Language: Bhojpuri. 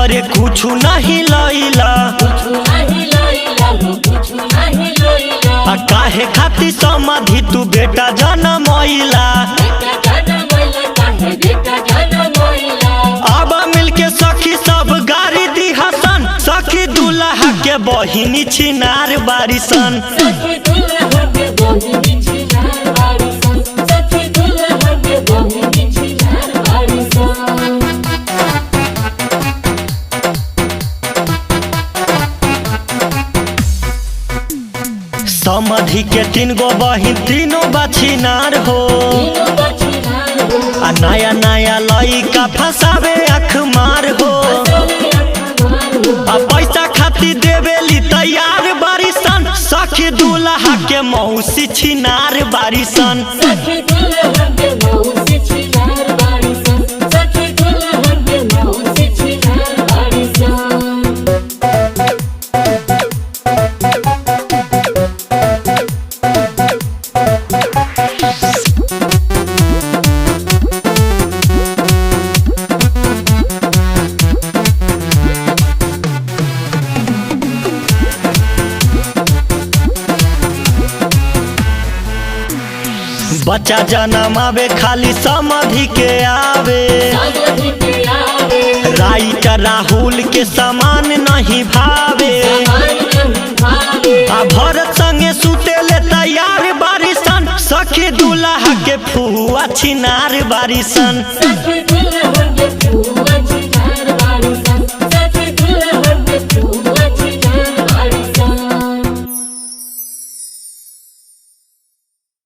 घरे कुछ नहीं लैला काहे खाती समाधि तू बेटा जनमैला अब मिलके सखी सब गाड़ी दी हसन सखी दूल्हा के बहिनी छिनार बारिसन समाधि के 3 गो बहिन तीनों बछिनार हो आ नया नया लइका फसावे अख मार हो आ पैसा खाती देवेली तैयार बारिसन सखी दूल्हा के मौसी छिनार बारिसन बच्चा जनमावे खाली समाधि के आवे राइटर राहुल के समान नहीं भावे आ भरत संगे सुतेले तैयार बारिसन सखी दूल्हा के फुआ छिनार बारिसन।